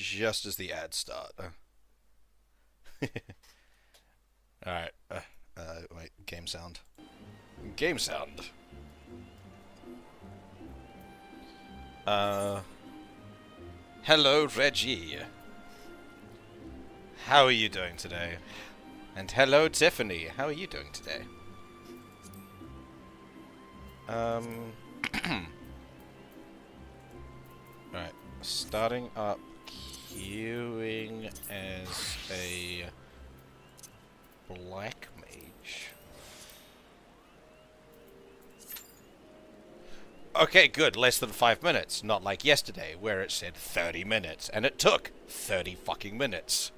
just as the ads start. Alright. Wait. Game sound. Game sound. Hello, Reggie. How are you doing today? And hello, Tiffany. How are you doing today? Alright. Starting up queuing as a black mage. Okay, good. Less than 5 minutes. Not like yesterday, where it said 30 minutes, and it took 30 fucking minutes.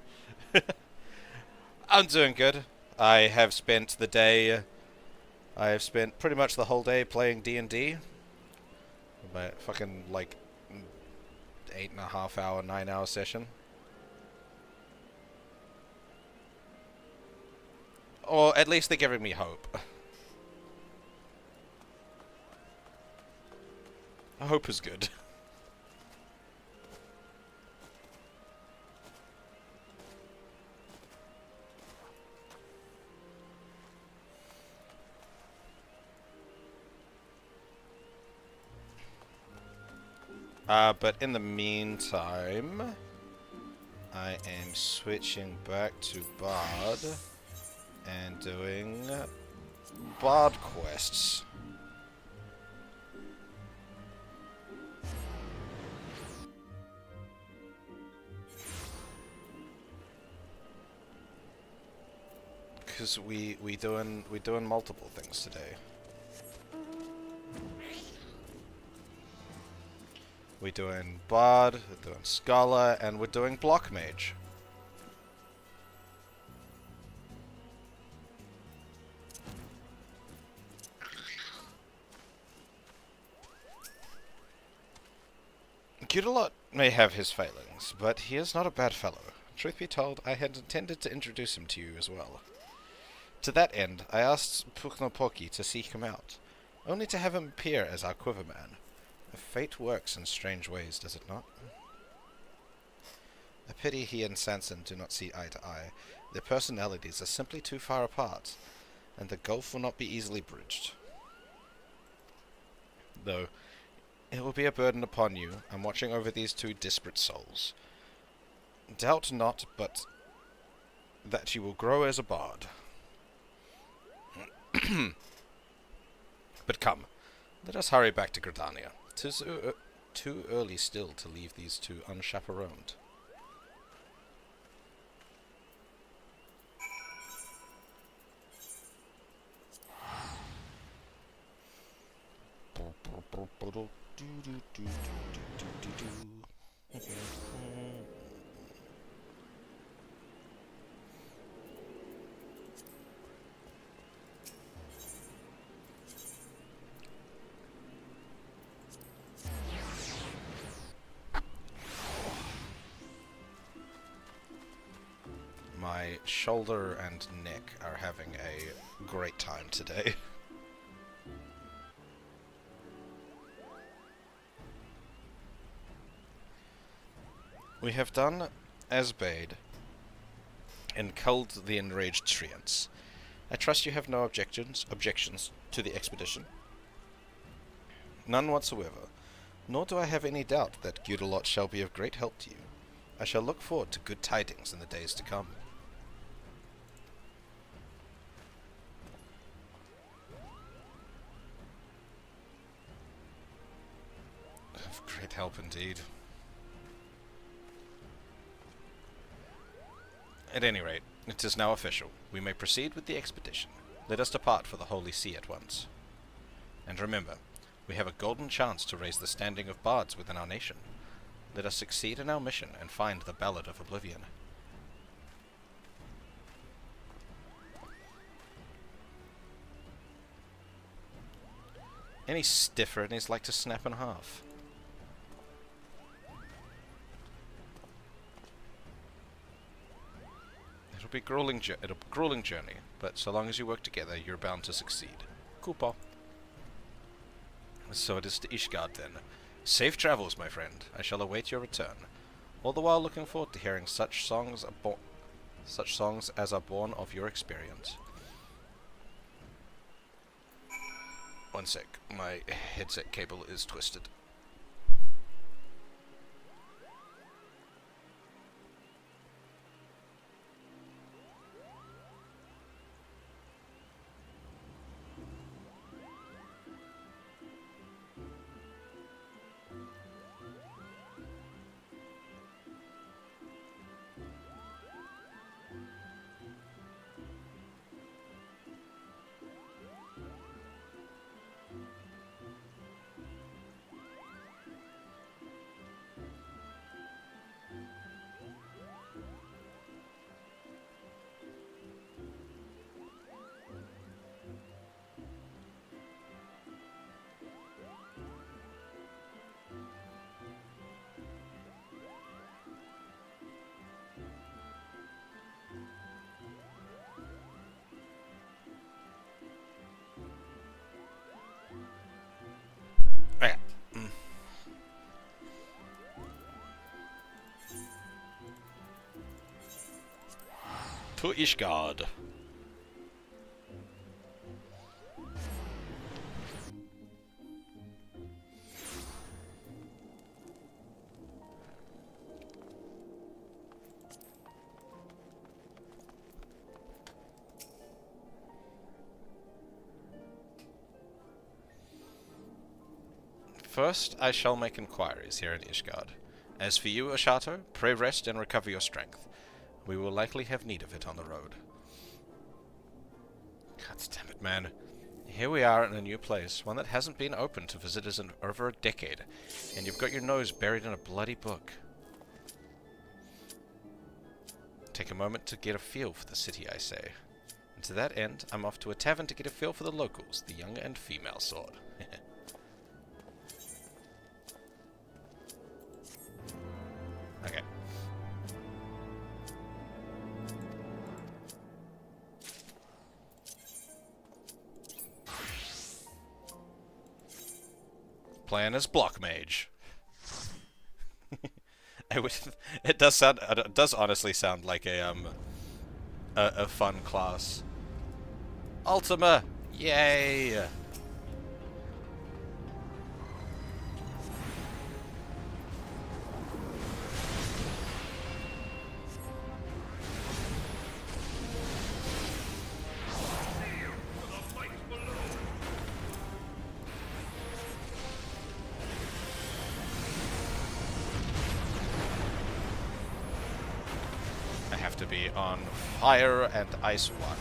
I'm doing good. I have spent pretty much the whole day playing D&D. My fucking, like, 8.5 hour, 9 hour session. Or at least they're giving me hope. Hope is good. But in the meantime, I am switching back to Bard and doing Bard quests. Because we doing multiple things today. We're doing Bard, we're doing Scholar, and we're doing Block Mage. Gudelot may have his failings, but he is not a bad fellow. Truth be told, I had intended to introduce him to you as well. To that end, I asked Puknopoki to seek him out, only to have him appear as our Quiverman. Fate works in strange ways, does it not? A pity he and Sanson do not see eye to eye. Their personalities are simply too far apart, and the gulf will not be easily bridged. Though, it will be a burden upon you. I'm watching over these two disparate souls. Doubt not, but that you will grow as a bard. But come, let us hurry back to Gridania. 'Tis too early still to leave these two unchaperoned. My shoulder and neck are having a great time today. We have done as bade and culled the enraged treants. I trust you have no objections to the expedition. None whatsoever, nor do I have any doubt that Gudelot shall be of great help to you. I shall look forward to good tidings in the days to come. Of great help indeed. At any rate, it is now official. We may proceed with the expedition. Let us depart for the Holy See at once. And remember, we have a golden chance to raise the standing of bards within our nation. Let us succeed in our mission and find the Ballad of Oblivion. Any stiffer and he's like to snap in half. It'll be a grueling journey, but so long as you work together, you're bound to succeed. Koopa. So it is to Ishgard then. Safe travels, my friend. I shall await your return. all the while looking forward to hearing such songs as are born of your experience. One sec, my headset cable is twisted. To Ishgard. First, I shall make inquiries here in Ishgard. As for you, Ashato, pray rest and recover your strength. We will likely have need of it on the road. God damn it, man. Here we are in a new place, one that hasn't been open to visitors in over a decade, and you've got your nose buried in a bloody book. Take a moment to get a feel for the city, I say. And to that end, I'm off to a tavern to get a feel for the locals, the young and female sort. Okay. Playing as Block Mage. It does honestly sound like a fun class. Ultima, yay! To be on fire and ice one.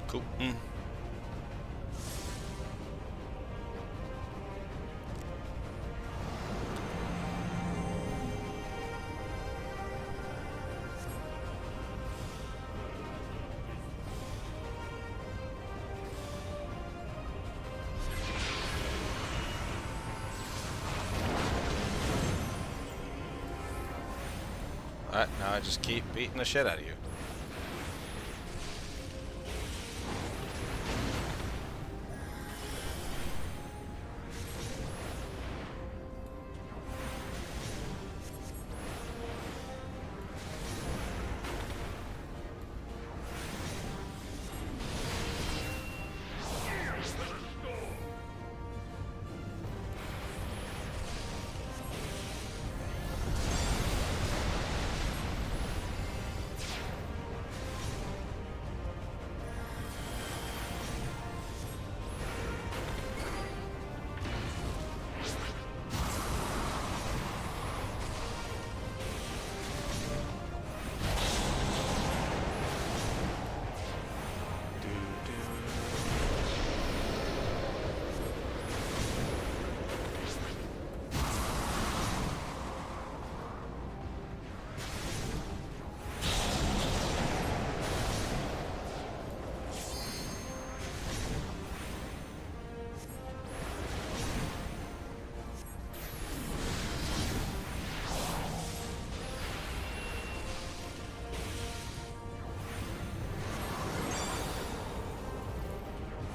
Cool. Alright, now I just keep beating the shit out of you.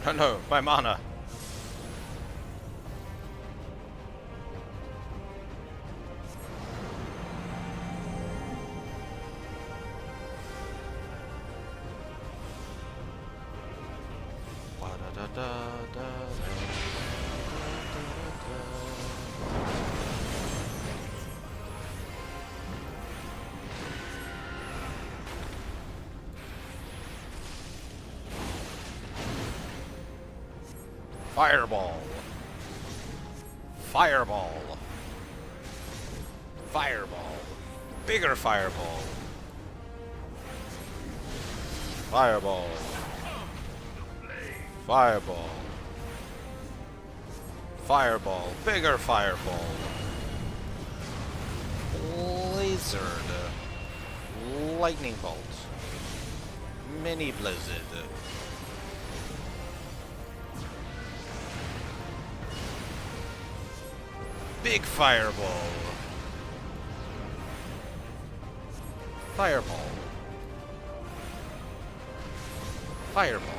Oh no, my mana. Fireball. Fireball. Fireball. Bigger fireball. Fireball. Fireball. Fireball. Bigger fireball. Blizzard. Lightning bolt. Mini blizzard. Big fireball. Fireball. Fireball.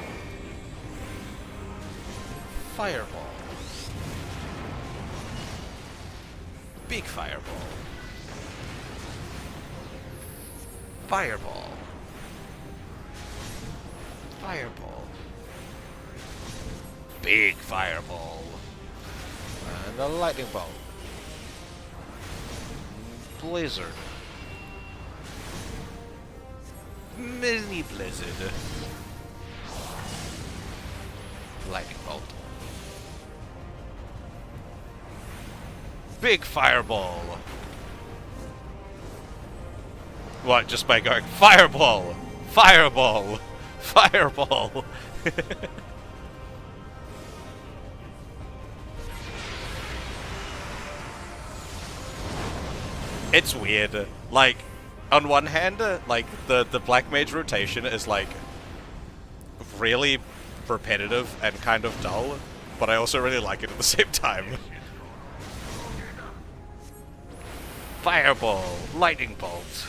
Fireball. Big fireball. Fireball. Fireball. Big fireball. And a lightning bolt. Blizzard. Mini blizzard. Lightning bolt. Big fireball. What, just by going fireball, fireball, fireball. It's weird. Like, on one hand, like the black mage rotation is like really repetitive and kind of dull, but I also really like it at the same time. Fireball, lightning bolt.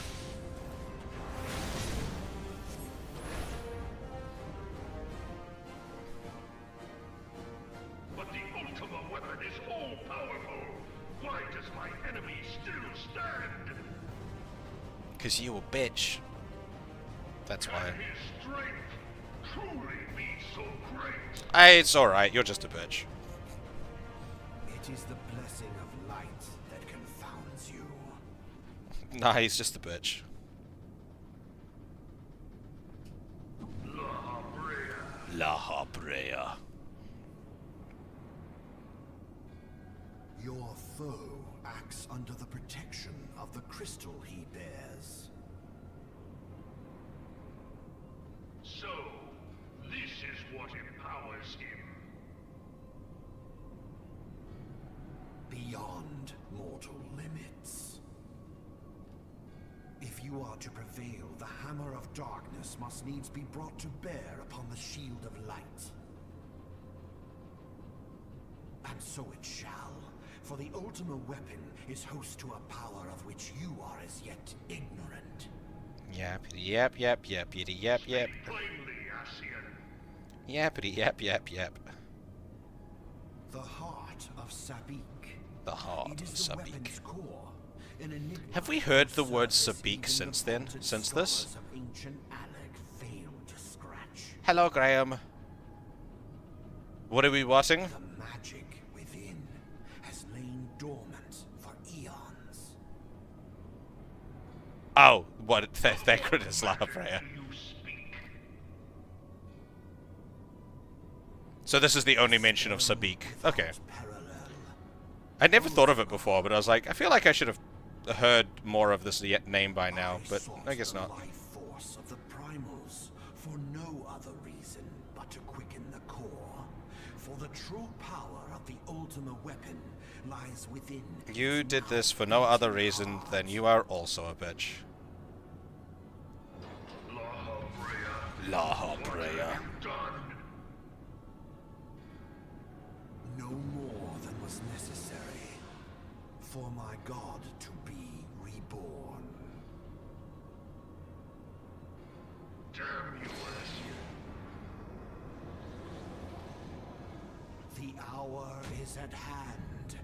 But the ultimate weapon is all-powerful. Why does my enemy still stand? Cause you a bitch. That's why. Can his strength truly be so great? It's alright, you're just a bitch. It is the blessing of light that confounds you. Nah, he's just a bitch. La Habrea. Your foe acts under the protection of the crystal he bears. So, this is what empowers him. Beyond mortal limits. If you are to prevail, the hammer of darkness must needs be brought to bear upon the shield of light. And so it shall, for the ultimate weapon is host to a power of which you are as yet ignorant. Yappity yap yap yappity yap yap. Speak plainly, Ascian. Yappity yap yap yap. The heart of Sabik. The heart It of is the Sabik. weapon's core, an enigma Have we heard the word surface Sabik even since the then? vaulted Since this? scholars of ancient Alec failed to scratch. Hello, Graham. What are we watching? The magic within has lain dormant for eons. Oh, what? Thacred is La Habrea. You speak. So this is the only mention of Sabik. Okay. Parallel. I never thought of it before, but I was like, I feel like I should have heard more of this name by now, but I guess the not. life force of the primals for no other reason but to quicken the core. For the true power of the ultimate weapon lies within. You did this for no other reason than you are also a bitch. La Habrea. Done. No more than was necessary for my god to be reborn. Damn you, Ascian. hour is at hand.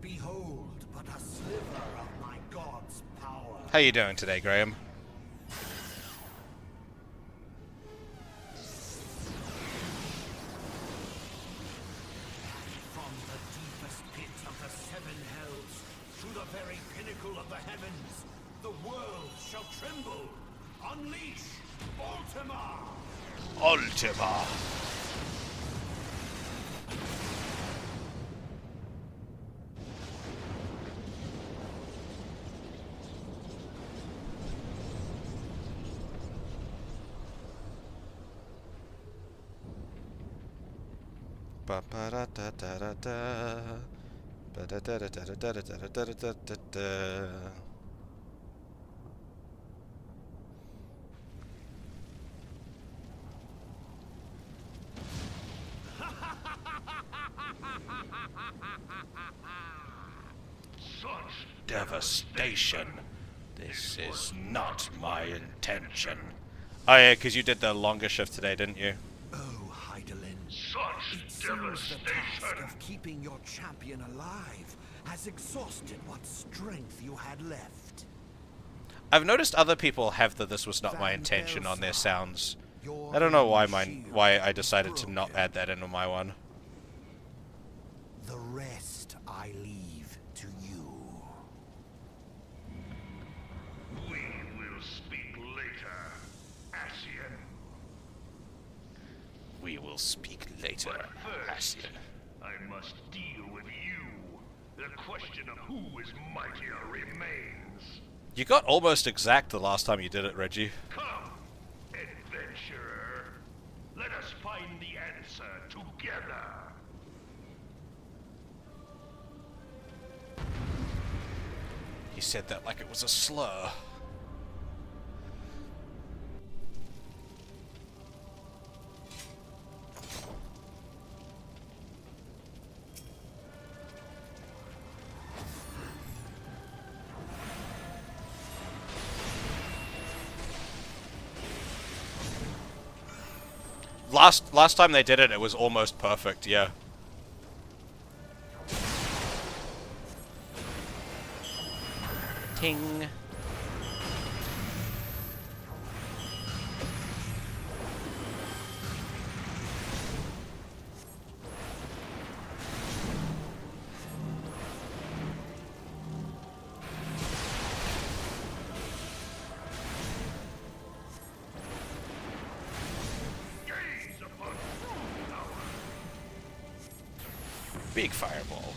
Behold but a sliver of my god's power. How you doing today, Graham? From the deepest pit of the seven hells, to the very pinnacle of the heavens, the world shall tremble. Unleash Ultima! Ultima! Ba ba da da da da da. Ba da da da da da da da da da da da. Such Devastation. This is not my intention. Oh yeah, because you did the longer shift today, didn't you? Oh, Heidelin. Such It seems the task devastation! of keeping your champion alive has exhausted what strength you had left. I've noticed other people have the "this was not my intention" on their sounds. I don't know why why I decided to not add that into my one. The rest I leave to you. We will speak later, Ascian. We will speak later, But first, Ascian. I must deal with you. The question of who is mightier remains. You got almost exact the last time you did it, Reggie. Come, adventurer. Let us find the answer together. He said that like it was a slur. Last time they did it, it was almost perfect, yeah. Ting. Gaze upon true power. Big fireball.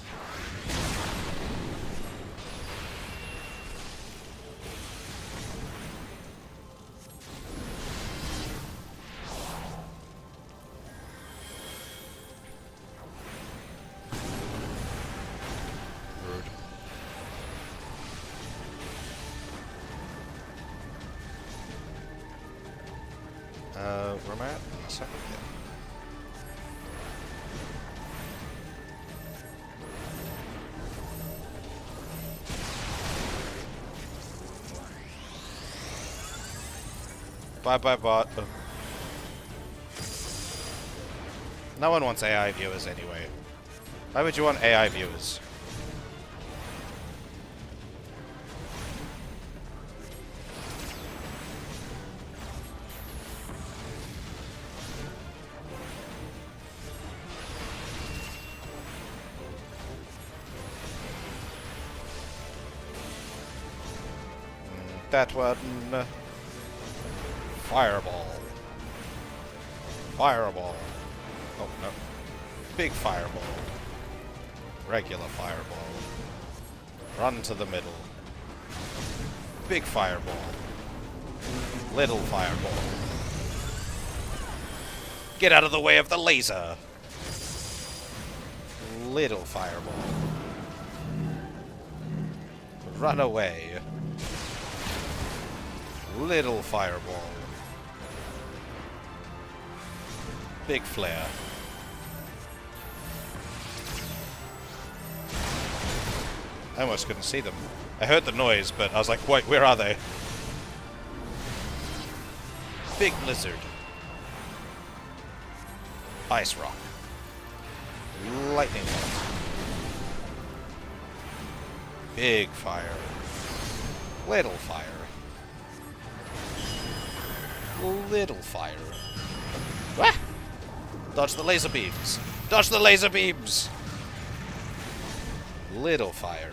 Rude. Where am I at? In a second. Yeah. Bye bye bot. No one wants AI viewers anyway. Why would you want AI viewers? That one. Fireball. Fireball. Oh, no. Big fireball. Regular fireball. Run to the middle. Big fireball. Little fireball. Get out of the way of the laser. Little fireball. Run away. Little fireball. Big flare. I almost couldn't see them. I heard the noise, but I was like, wait, where are they? Big blizzard. Ice rock. Lightning bolt. Big fire. Little fire. Little fire. Ah! Dodge the laser beams. Dodge the laser beams. Little fire.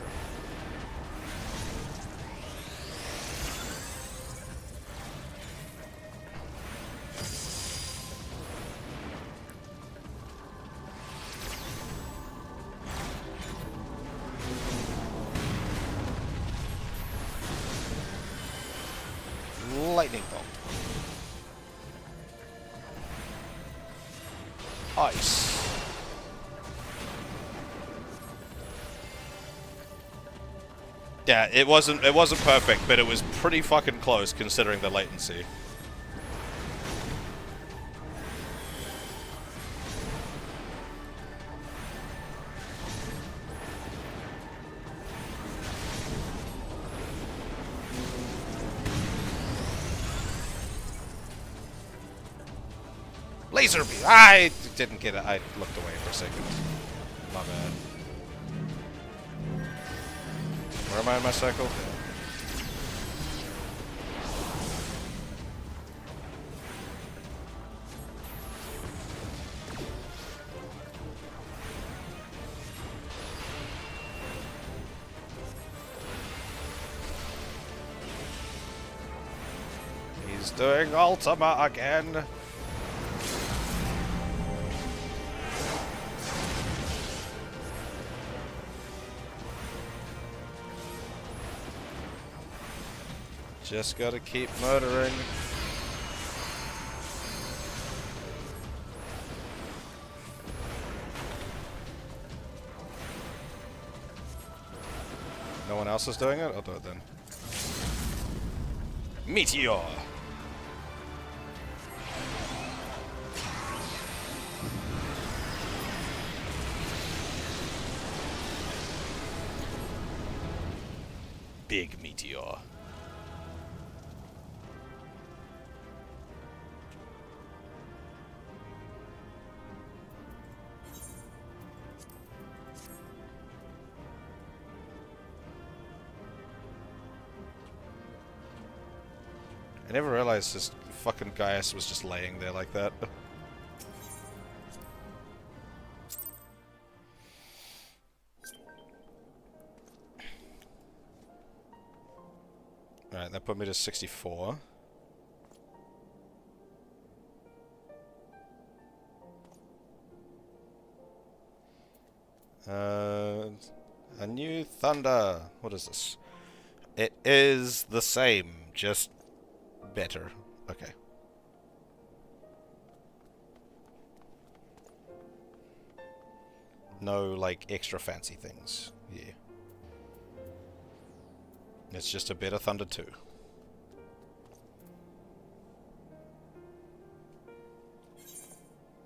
Lightning bolt. Ice. Yeah, it wasn't perfect, but it was pretty fucking close considering the latency. Laser beam! I didn't get it. I looked away for a second. My bad. Where am I in my cycle? He's doing Ultima again. Just gotta keep murdering. No one else is doing it? I'll do it then. Meteor! Big meteor. I never realized this fucking Gaius was just laying there like that. Alright, that put me to 64. A new thunder. What is this? It is the same, just better. Okay. No, like, extra fancy things. Yeah. It's just a better Thunder 2.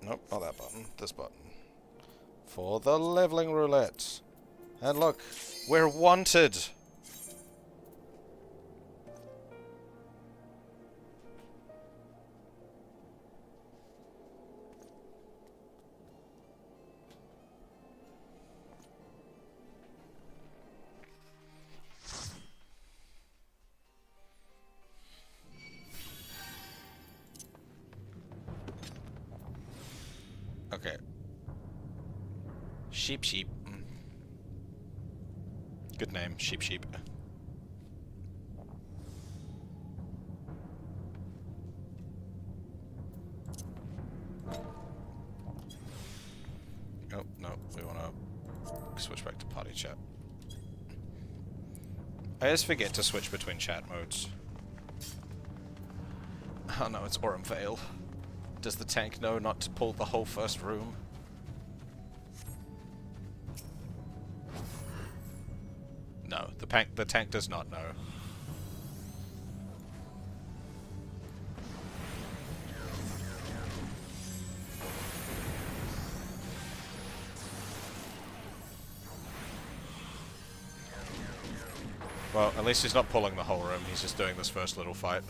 Nope, not that button. This button. For the leveling roulette. And look, we're wanted! Okay. Sheep Sheep. Good name, Sheep Sheep. Oh, no, we want to switch back to party chat. I just forget to switch between chat modes. Oh no, it's Aurum Vale. Does the tank know not to pull the whole first room? No, the tank does not know. Well, at least he's not pulling the whole room, he's just doing this first little fight.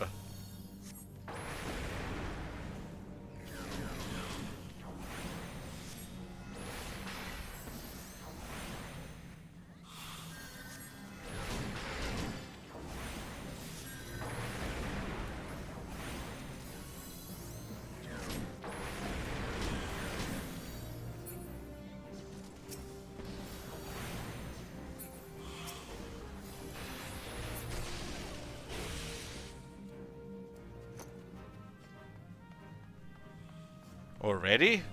Already?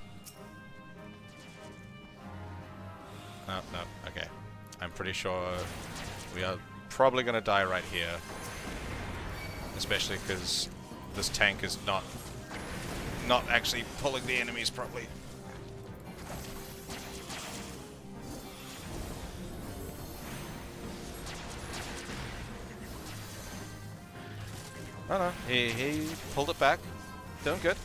No, no, okay. I'm pretty sure we are probably gonna die right here. Especially because this tank is not actually pulling the enemies properly. Oh no, he pulled it back. Doing good.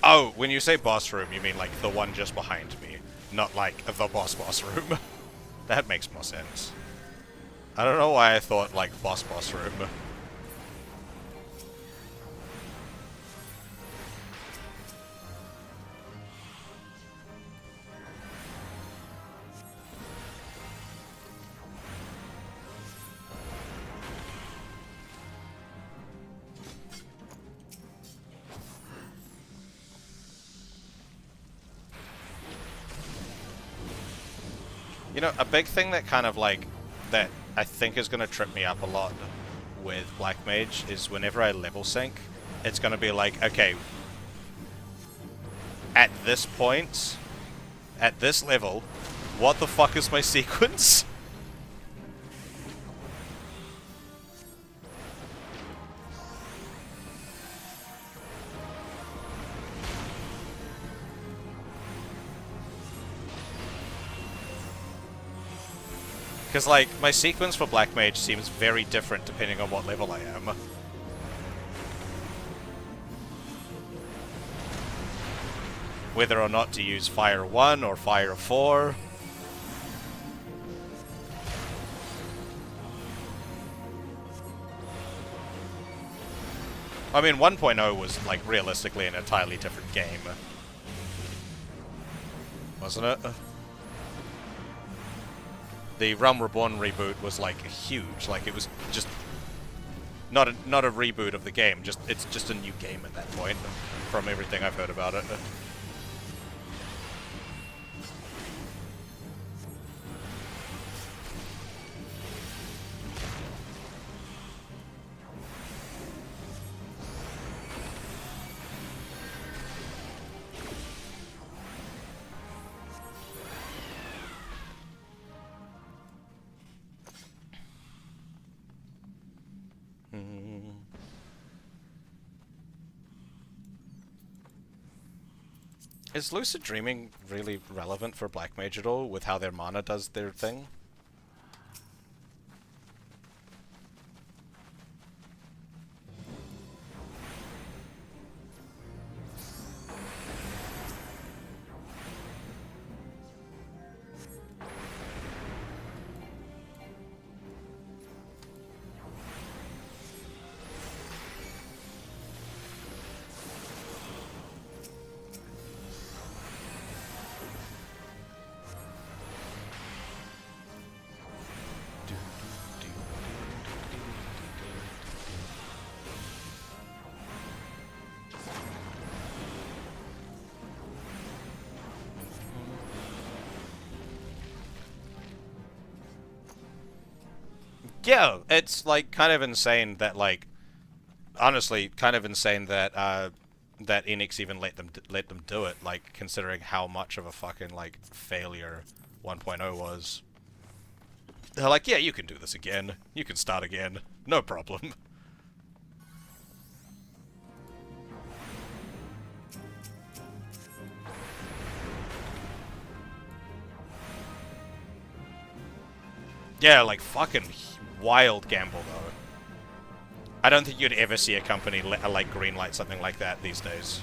Oh, when you say boss room, you mean like the one just behind me, not like the boss room. That makes more sense. I don't know why I thought like boss room. You know, a big thing that kind of like, that I think is going to trip me up a lot with Black Mage is whenever I level sync, it's going to be like, okay, at this point, at this level, what the fuck is my sequence? Because, like, my sequence for Black Mage seems very different depending on what level I am. Whether or not to use Fire 1 or Fire 4. I mean, 1.0 was, like, realistically an entirely different game. Wasn't it? The Realm Reborn reboot was like huge. Like it was just not a reboot of the game. It's just a new game at that point. From everything I've heard about it. Is lucid dreaming really relevant for Black Mage at all, with how their mana does their thing? Yeah, it's like kind of insane that like, honestly, kind of insane that that Enix even let them do it. Like considering how much of a fucking like failure 1.0 was. They're like, yeah, you can do this again. You can start again. No problem. Yeah, like fucking wild gamble though. I don't think you'd ever see a company like greenlight something like that these days.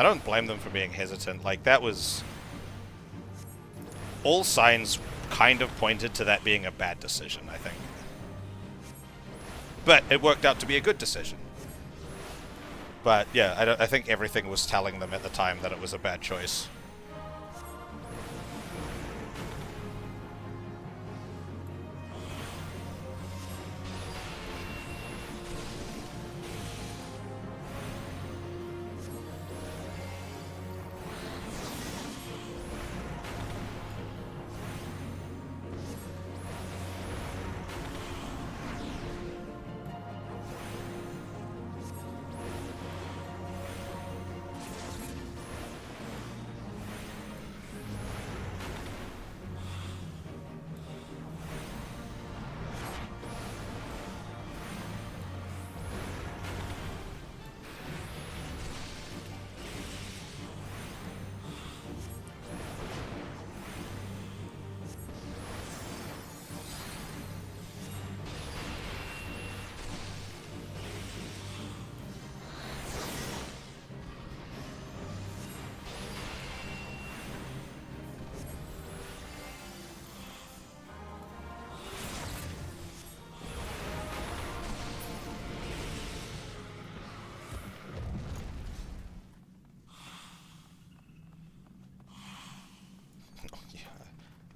I don't blame them for being hesitant. Like, that was... all signs kind of pointed to that being a bad decision, I think. But it worked out to be a good decision. But, yeah, I think everything was telling them at the time that it was a bad choice.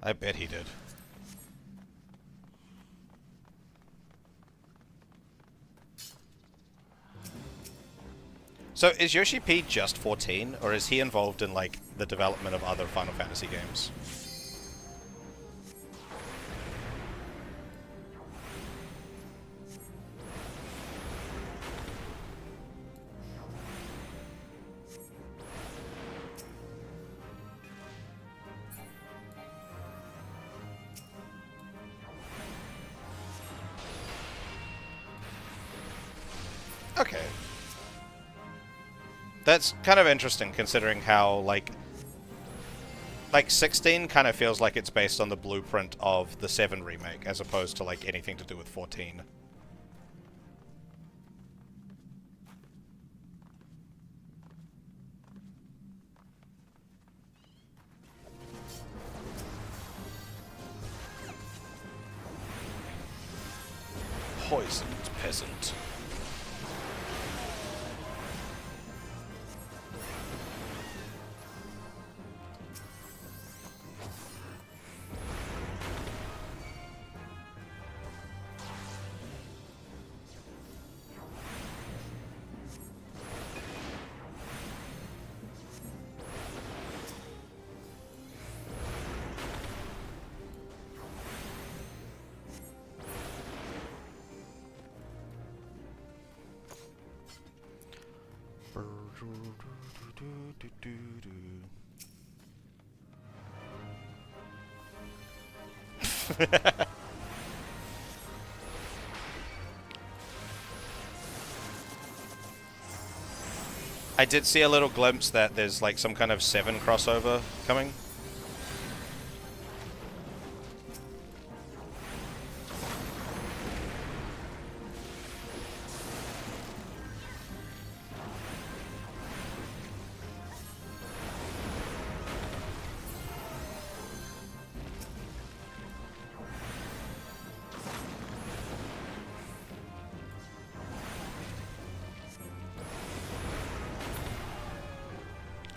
I bet he did. So, is Yoshi P just 14, or is he involved in, like, the development of other Final Fantasy games? Okay. That's kind of interesting, considering how, like 16 kind of feels like it's based on the blueprint of the 7 remake, as opposed to, like, anything to do with 14. Poisoned peasant. I did see a little glimpse that there's like some kind of 7 crossover coming.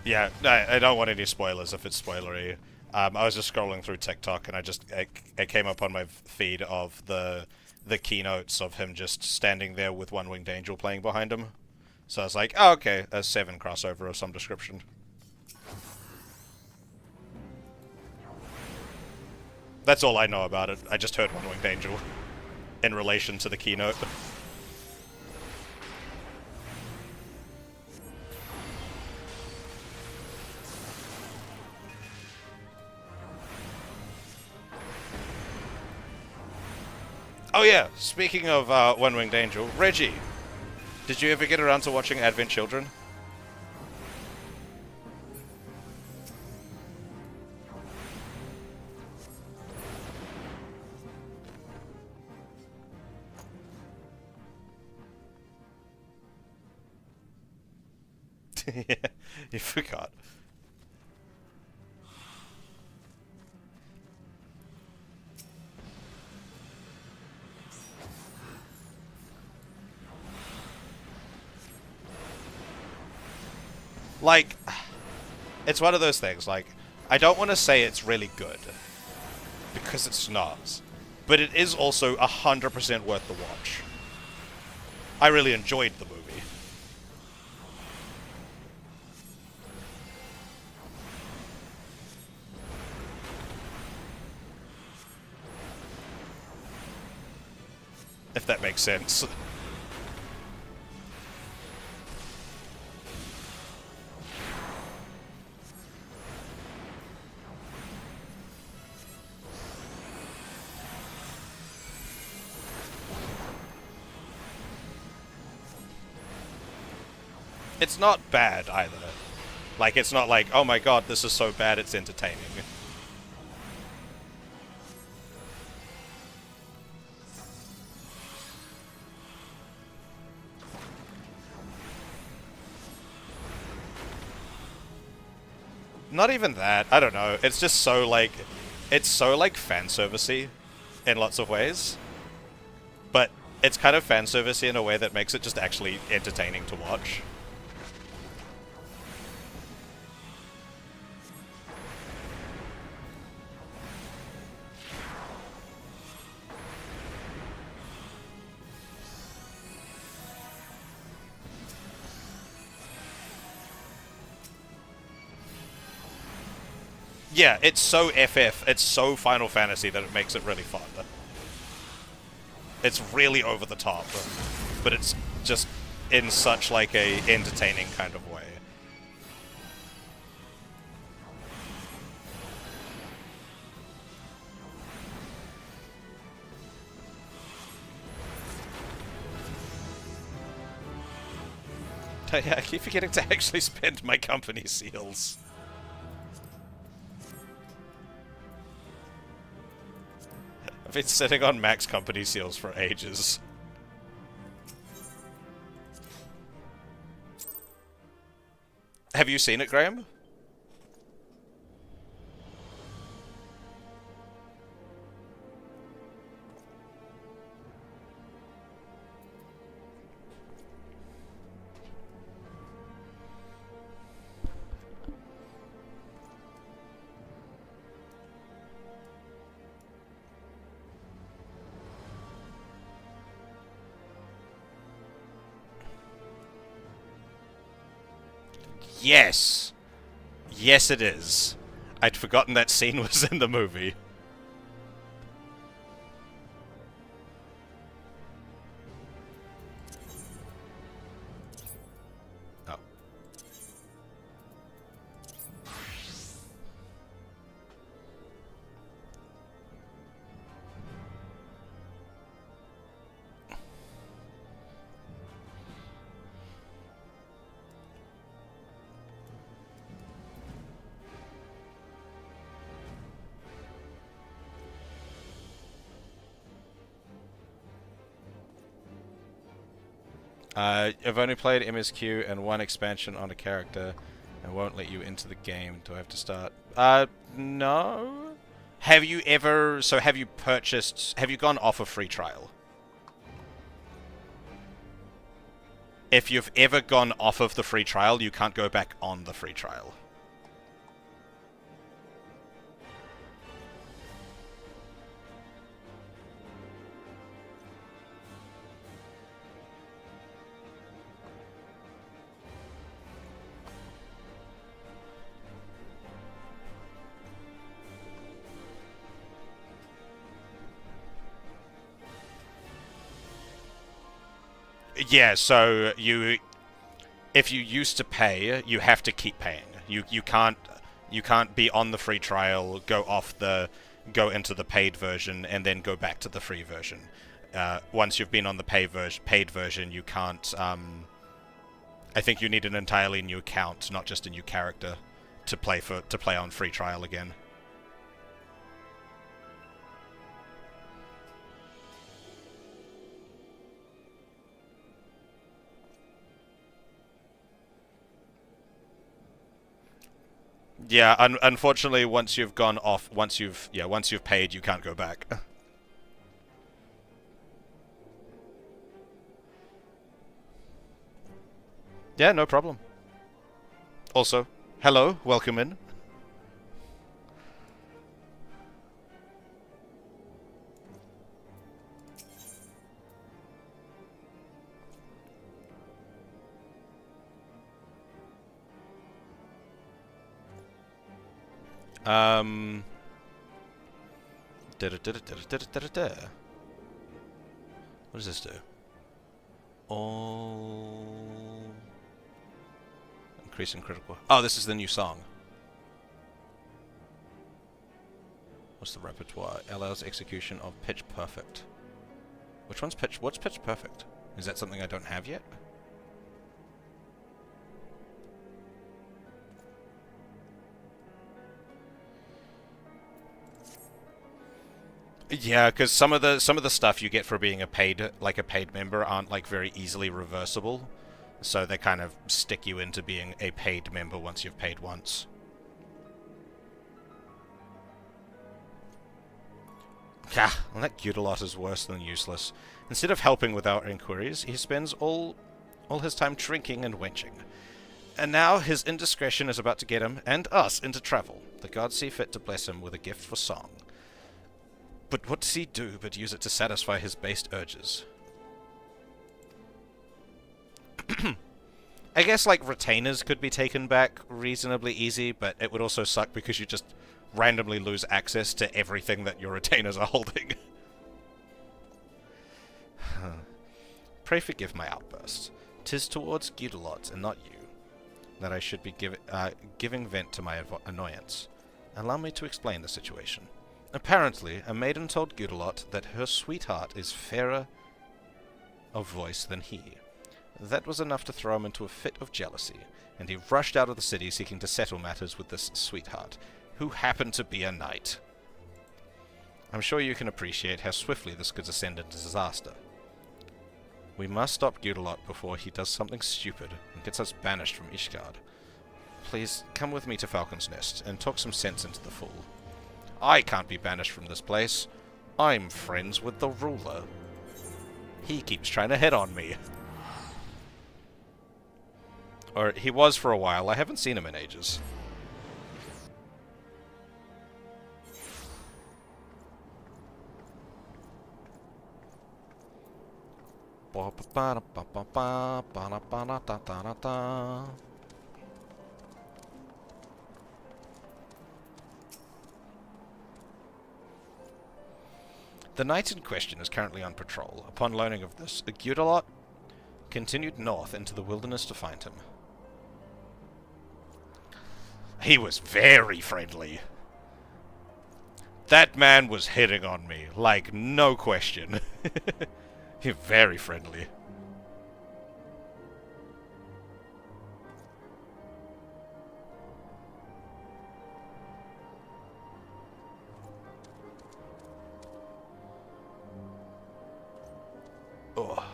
Yeah, I don't want any spoilers if it's spoilery. I was just scrolling through TikTok and it came up on my feed of the keynotes of him just standing there with One Winged Angel playing behind him. So I was like, oh, okay, a 7 crossover of some description. That's all I know about it. I just heard One Winged Angel in relation to the keynote. Oh yeah, speaking of One Winged Angel, Reggie, did you ever get around to watching Advent Children? You forgot. Like, it's one of those things, like, I don't want to say it's really good, because it's not, but it is also 100% worth the watch. I really enjoyed the movie. If that makes sense. It's not bad either. Like, it's not like, oh my god, this is so bad it's entertaining. Not even that. I don't know. It's just so, like... It's so, like, fan-servicey in lots of ways. But it's kind of fan-servicey in a way that makes it just actually entertaining to watch. Yeah, it's so FF, it's so Final Fantasy that it makes it really fun. It's really over the top, but it's just in such like a entertaining kind of way. Yeah, I keep forgetting to actually spend my company seals. I've been sitting on max company seals for ages. Have you seen it, Graham? Yes! Yes, it is. I'd forgotten that scene was in the movie. Oh. I've only played MSQ and one expansion on a character and won't let you into the game. Do I have to start? No. Have you ever... So have you purchased... Have you gone off a free trial? If you've ever gone off of the free trial, you can't go back on the free trial. Yeah, so if you used to pay, you have to keep paying. You can't be on the free trial, go into the paid version, and then go back to the free version. Once you've been on the paid version, you can't. I think you need an entirely new account, not just a new character, to play on free trial again. Yeah, unfortunately, once you've gone off, once you've paid, you can't go back. Yeah, no problem. Also, hello, welcome in. Um. What does this do? All increasing critical. Oh, this is the new song. What's the repertoire? Allows execution of Pitch Perfect. Which one's Pitch? What's Pitch Perfect? Is that something I don't have yet? Yeah, because some of the stuff you get for being a paid member aren't like very easily reversible, so they kind of stick you into being a paid member once you've paid once. Gah, well, that Gudelot is worse than useless. Instead of helping with our inquiries, he spends all his time drinking and wenching. And now his indiscretion is about to get him, and us, into trouble. The gods see fit to bless him with a gift for song. But what does he do but use it to satisfy his based urges? I guess, like, retainers could be taken back reasonably easy, but it would also suck because you just randomly lose access to everything that your retainers are holding. Pray forgive my outburst. 'Tis towards Gudelot and not you that I should be giving vent to my annoyance. Allow me to explain the situation. Apparently, a maiden told Gudelot that her sweetheart is fairer of voice than he. That was enough to throw him into a fit of jealousy, and he rushed out of the city seeking to settle matters with this sweetheart, who happened to be a knight. I'm sure you can appreciate how swiftly this could descend into disaster. We must stop Gudelot before he does something stupid and gets us banished from Ishgard. Please, come with me to Falcon's Nest and talk some sense into the fool. I can't be banished from this place. I'm friends with the ruler. He keeps trying to hit on me. Or he was for a while. I haven't seen him in ages. The knight in question is currently on patrol. Upon learning of this, Gudelot continued north into the wilderness to find him. He was very friendly. That man was hitting on me, like, no question. He's very friendly. Oh.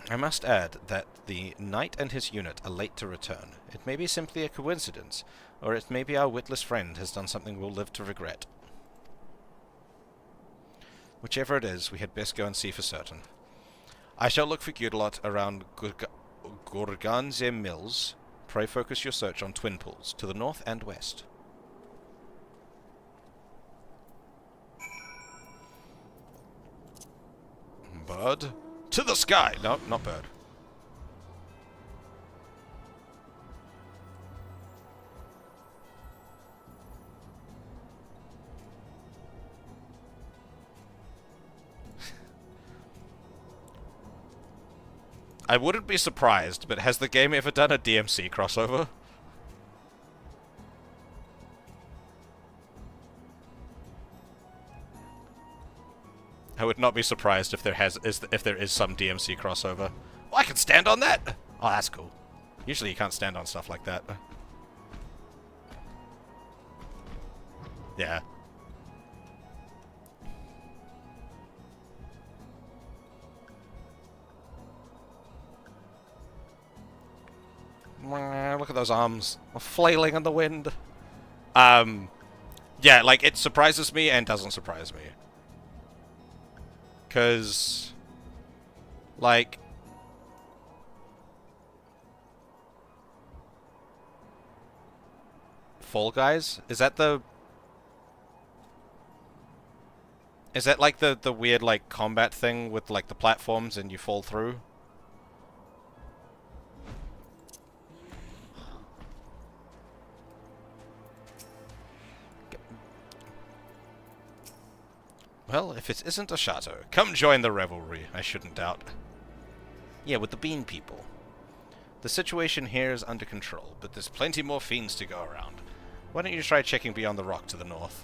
I must add that the knight and his unit are late to return. It may be simply a coincidence, or it may be our witless friend has done something we'll live to regret. Whichever it is, we had best go and see for certain. I shall look for Gudelot around Gorganze Mills. Pray focus your search on Twin Pools, to the north and west. Bird? To the sky! No, not bird. I wouldn't be surprised, but has the game ever done a DMC crossover? I would not be surprised if there is some DMC crossover. Well, I can stand on that! Oh, that's cool. Usually you can't stand on stuff like that. Yeah. Look at those arms. Flailing in the wind. Yeah, like, it surprises me and doesn't surprise me. Because, like, Fall Guys? Is that like the weird, like, combat thing with, like, the platforms and you fall through? Well, if it isn't a chateau, come join the revelry, I shouldn't doubt. Yeah, with the bean people. The situation here is under control, but there's plenty more fiends to go around. Why don't you try checking beyond the rock to the north?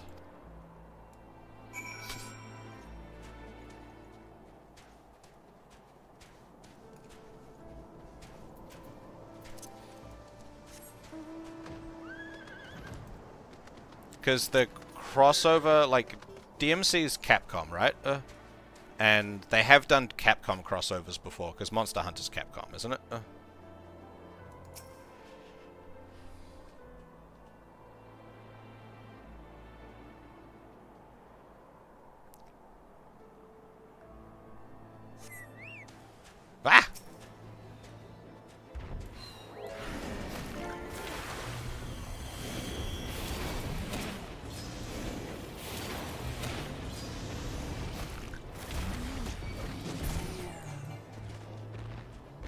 Because the crossover, like, DMC's Capcom, right? And they have done Capcom crossovers before, because Monster Hunter's Capcom, isn't it? Ah!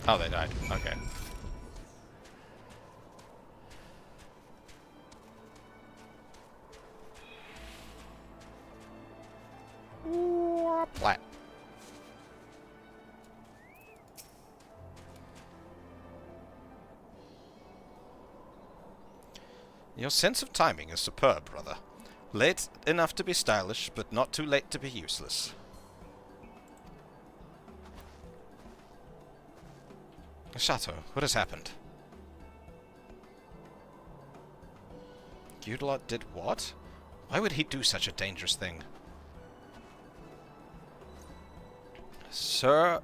Oh, they died. Okay. Plat. Your sense of timing is superb, brother. Late enough to be stylish, but not too late to be useless. Chateau, what has happened? Gudelot did what? Why would he do such a dangerous thing? Sir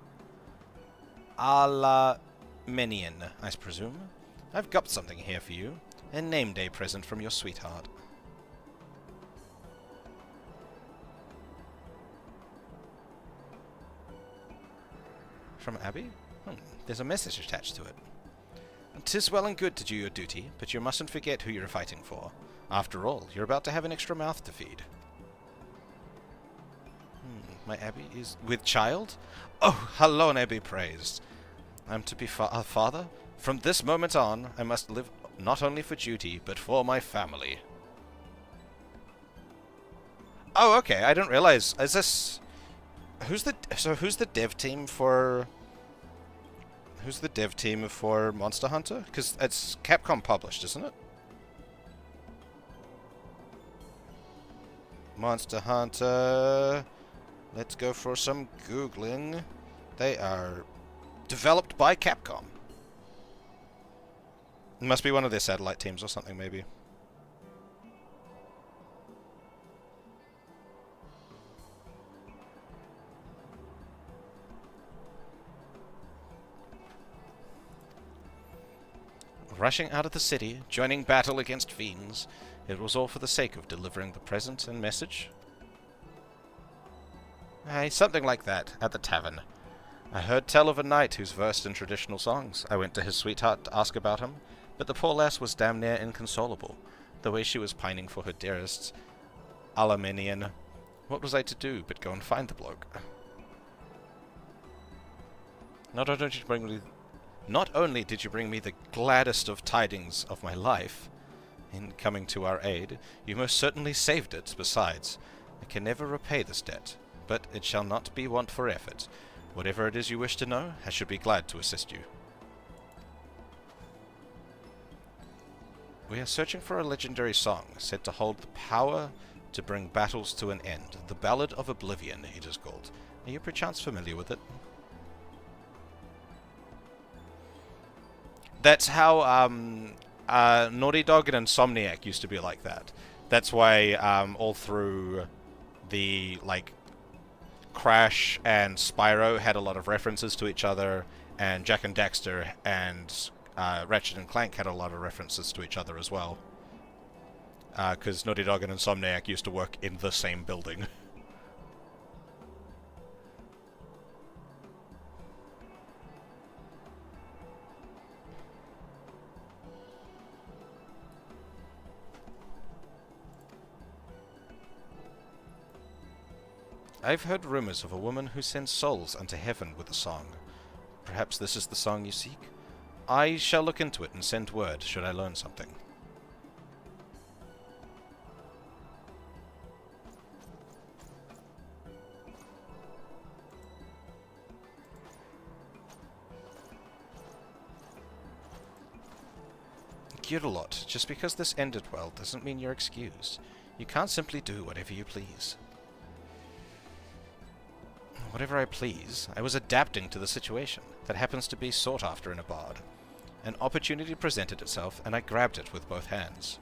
Alamenian, I presume. I've got something here for you. A name day present from your sweetheart. From Abby? There's a message attached to it. 'Tis well and good to do your duty, but you mustn't forget who you're fighting for. After all, you're about to have an extra mouth to feed. My Abby is with child? Oh, Halone be praised. I'm to be a father? From this moment on, I must live not only for duty, but for my family. Oh, okay, I didn't realize. Is this... who's the dev team for... Who's the dev team for Monster Hunter? Because it's Capcom published, isn't it? Monster Hunter... Let's go for some Googling. They are developed by Capcom. It must be one of their satellite teams or something, maybe. Rushing out of the city, joining battle against fiends, it was all for the sake of delivering the present and message. Aye, something like that, at the tavern. I heard tell of a knight who's versed in traditional songs. I went to his sweetheart to ask about him, but the poor lass was damn near inconsolable, the way she was pining for her dearest Alamenian. What was I to do but go and find the bloke? Not only did you bring me the gladdest of tidings of my life in coming to our aid, you most certainly saved it. Besides, I can never repay this debt, but it shall not be want for effort. Whatever it is you wish to know, I should be glad to assist you. We are searching for a legendary song said to hold the power to bring battles to an end. The Ballad of Oblivion, it is called. Are you perchance familiar with it? That's how Naughty Dog and Insomniac used to be like that. That's why all through the like Crash and Spyro had a lot of references to each other, and Jak and Daxter and Ratchet and Clank had a lot of references to each other as well. Because Naughty Dog and Insomniac used to work in the same building. I've heard rumors of a woman who sends souls unto heaven with a song. Perhaps this is the song you seek? I shall look into it and send word should I learn something. Gyurlot, just because this ended well doesn't mean you're excused. You can't simply do whatever you please. Whatever I please, I was adapting to the situation that happens to be sought after in a bard. An opportunity presented itself, and I grabbed it with both hands.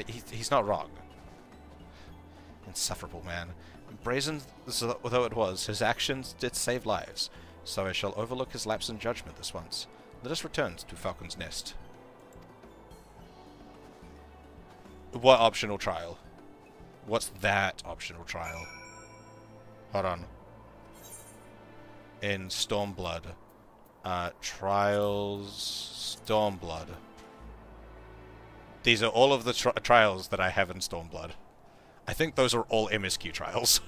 He's not wrong. Insufferable man. Brazen though it was, his actions did save lives, so I shall overlook his lapse in judgment this once. Let us return to Falcon's Nest. What optional trial? What's that optional trial? Hold on. In Stormblood. Trials... Stormblood. These are all of the trials that I have in Stormblood. I think those are all MSQ trials.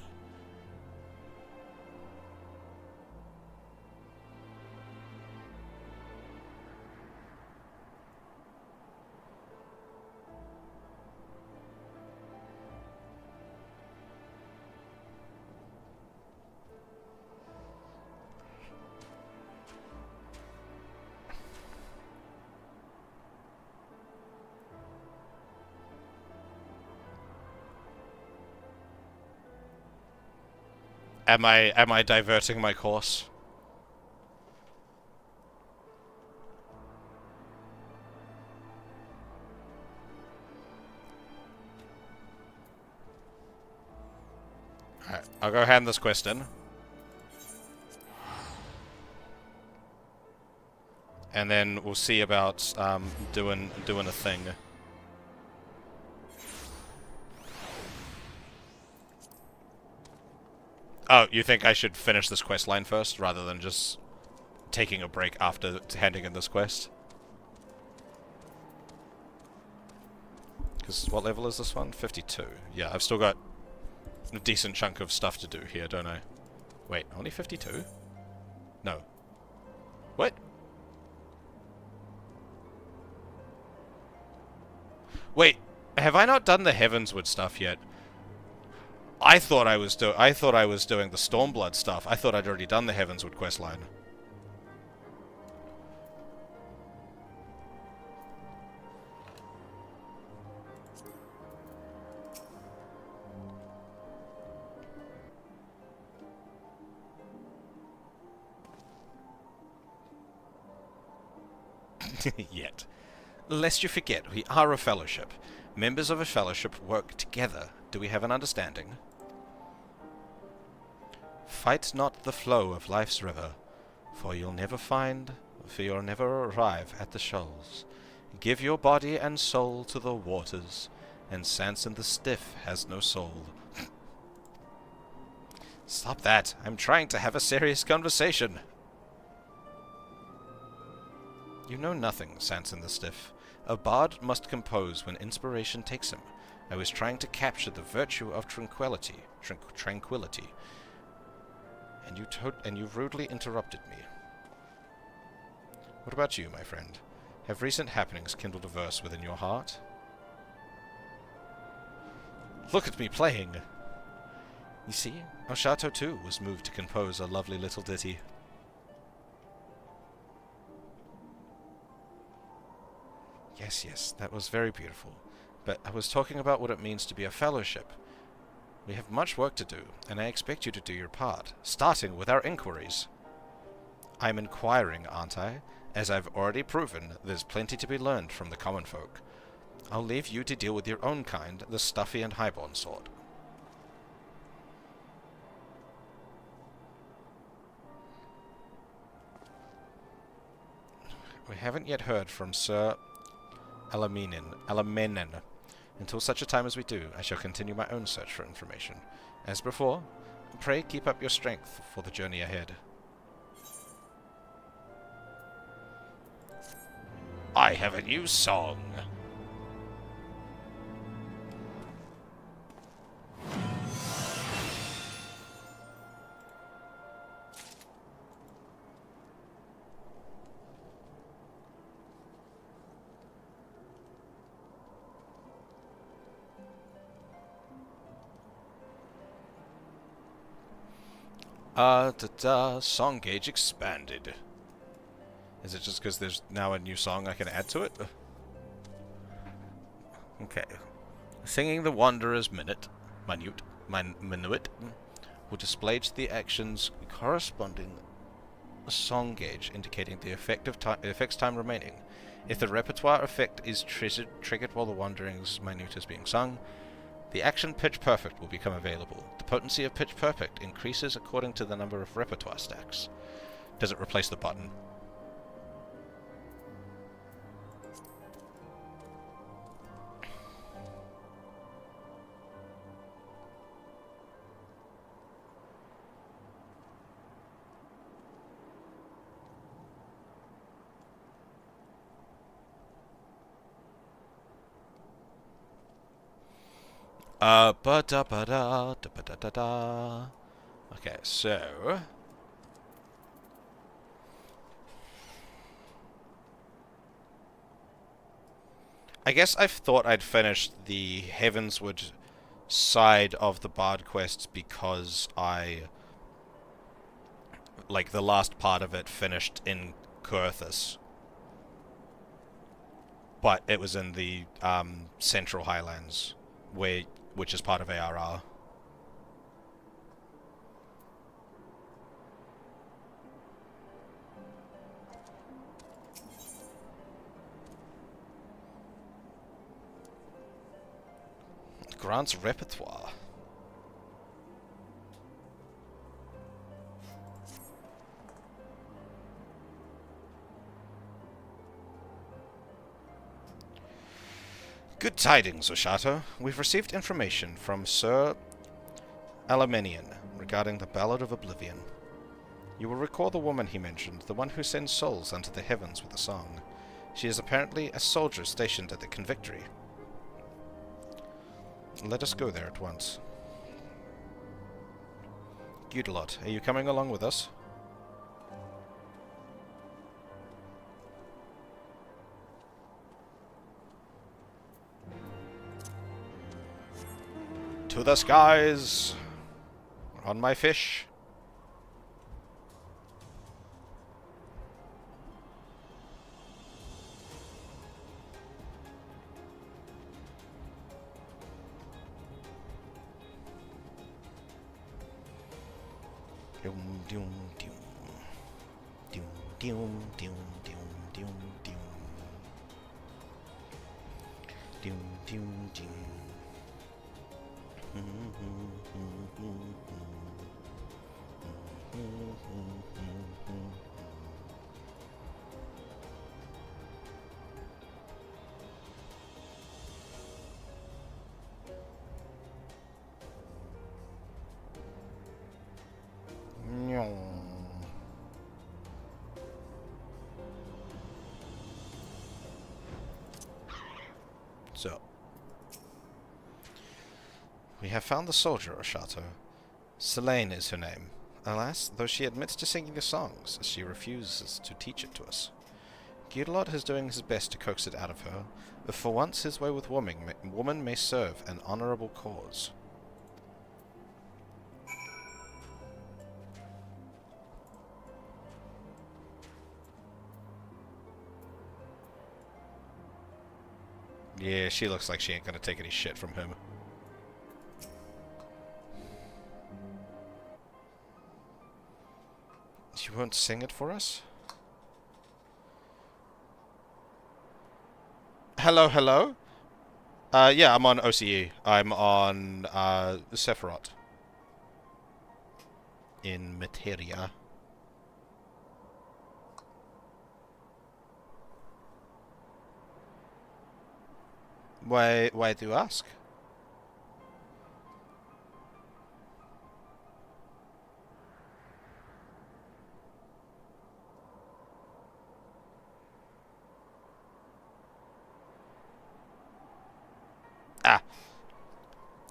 Am I diverting my course? Alright, I'll go hand this quest in. And then we'll see about doing a thing. Oh, you think I should finish this quest line first, rather than just taking a break after handing in this quest? Because what level is this one? 52. Yeah, I've still got a decent chunk of stuff to do here, don't I? Wait, only 52? No. What? Wait, have I not done the Heavensward stuff yet? I thought I was doing the Stormblood stuff. I thought I'd already done the Heavensward questline. Yet. Lest you forget, we are a fellowship. Members of a fellowship work together. Do we have an understanding? Fight not the flow of life's river, for you'll never arrive at the shoals. Give your body and soul to the waters, and Sanson the Stiff has no soul. Stop that! I'm trying to have a serious conversation! You know nothing, Sanson the Stiff. A bard must compose when inspiration takes him. I was trying to capture the virtue of tranquility. And you rudely interrupted me. What about you, my friend? Have recent happenings kindled a verse within your heart? Look at me playing! You see, our chateau too was moved to compose a lovely little ditty. Yes, that was very beautiful. But I was talking about what it means to be a fellowship. We have much work to do, and I expect you to do your part, starting with our inquiries. I'm inquiring, aren't I? As I've already proven, there's plenty to be learned from the common folk. I'll leave you to deal with your own kind, the stuffy and highborn sort. We haven't yet heard from Sir Alamenin. Until such a time as we do, I shall continue my own search for information. As before, pray keep up your strength for the journey ahead. I have a new song. Song gauge expanded. Is it just because there's now a new song I can add to it? Okay. Singing the Wanderer's Minute will display the actions corresponding song gauge, indicating the effect's time remaining. If the repertoire effect is triggered while the Wanderer's Minute is being sung, the action Pitch Perfect will become available. The potency of Pitch Perfect increases according to the number of repertoire stacks. Does it replace the button? Okay, so I guess I thought I'd finished the Heavensward side of the Bard quests because the last part of it finished in Coerthas. But it was in the Central Highlands, which is part of ARR. Grants repertoire. Good tidings, Oshato. We've received information from Sir Alamenian regarding the Ballad of Oblivion. You will recall the woman he mentioned, the one who sends souls unto the heavens with a song. She is apparently a soldier stationed at the Convictory. Let us go there at once. Gudelot, are you coming along with us? To the skies! On my fish! Dum dum dum dum dum dum dum dum dum dum dum. So, we have found the soldier, Oshato. Selene is her name. Alas, though she admits to singing the songs, she refuses to teach it to us. Gudelot is doing his best to coax it out of her, but for once his way with woman may serve an honorable cause. Yeah, she looks like she ain't gonna take any shit from him. You won't sing it for us? Hello, hello? Yeah, I'm on OCE. I'm on, Sephiroth. In Materia. Why do you ask? Ah,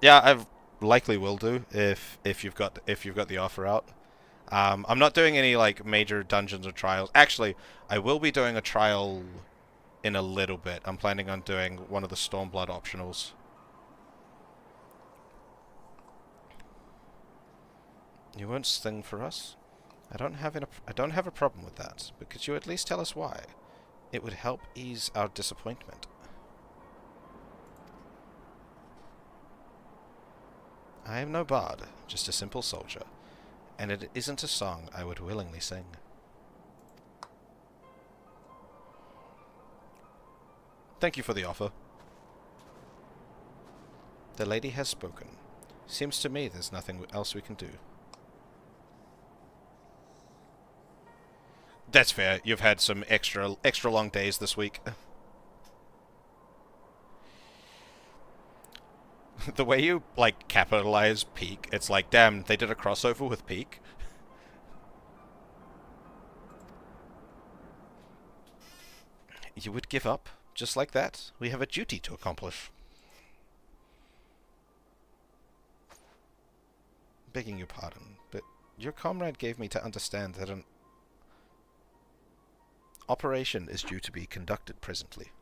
yeah, I likely will do if you've got the offer out. I'm not doing any like major dungeons or trials. Actually, I will be doing a trial in a little bit. I'm planning on doing one of the Stormblood optionals. You won't sing for us? I don't have a problem with that, but could you at least tell us why? It would help ease our disappointment. I am no bard, just a simple soldier, and it isn't a song I would willingly sing. Thank you for the offer. The lady has spoken. Seems to me there's nothing else we can do. That's fair. You've had some extra long days this week. The way you, like, capitalize Peak, it's like, damn, they did a crossover with Peak. You would give up? Just like that? We have a duty to accomplish. Begging your pardon, but your comrade gave me to understand that an operation is due to be conducted presently.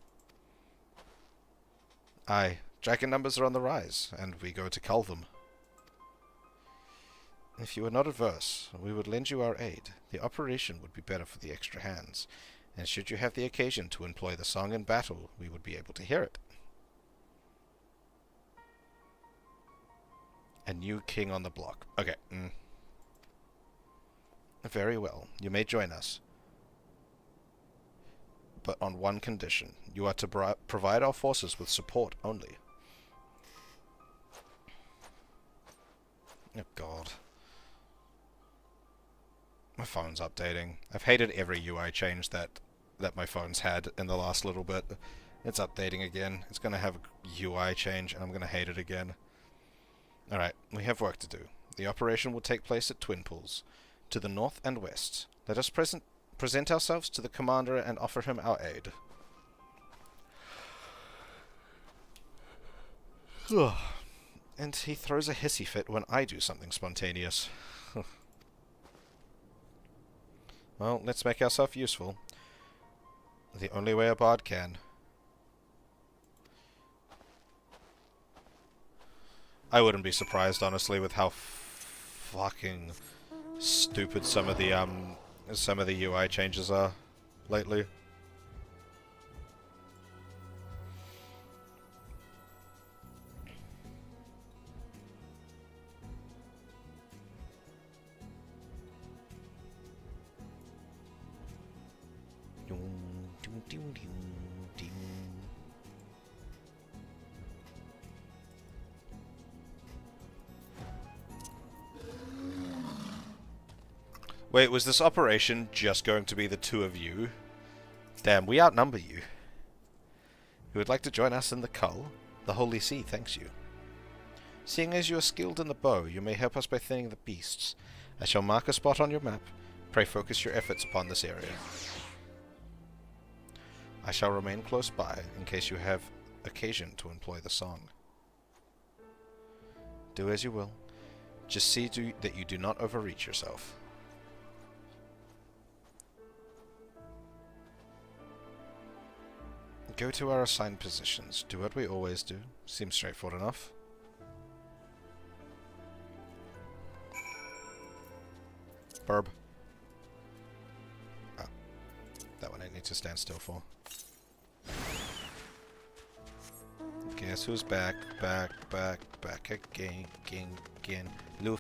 Aye, dragon numbers are on the rise, and we go to cull them. If you are not averse, we would lend you our aid. The operation would be better for the extra hands, and should you have the occasion to employ the song in battle, we would be able to hear it. A new king on the block. Okay. Very well. You may join us. But on one condition. You are to provide our forces with support only. Oh god. My phone's updating. I've hated every UI change that my phone's had in the last little bit. It's updating again. It's going to have a UI change, and I'm going to hate it again. Alright, we have work to do. The operation will take place at Twin Pools, to the north and west. Let us present ourselves to the commander and offer him our aid. And he throws a hissy fit when I do something spontaneous. Well, let's make ourselves useful. The only way a bard can. I wouldn't be surprised, honestly, with how fucking stupid some of the UI changes are lately. Wait, was this operation just going to be the two of you? Damn, we outnumber you. You would like to join us in the cull? The Holy See thanks you. Seeing as you are skilled in the bow, you may help us by thinning the beasts. I shall mark a spot on your map. Pray focus your efforts upon this area. I shall remain close by, in case you have occasion to employ the song. Do as you will. Just see that you do not overreach yourself. Go to our assigned positions. Do what we always do. Seems straightforward enough. Burb. Ah. That one I need to stand still for. Guess who's back again.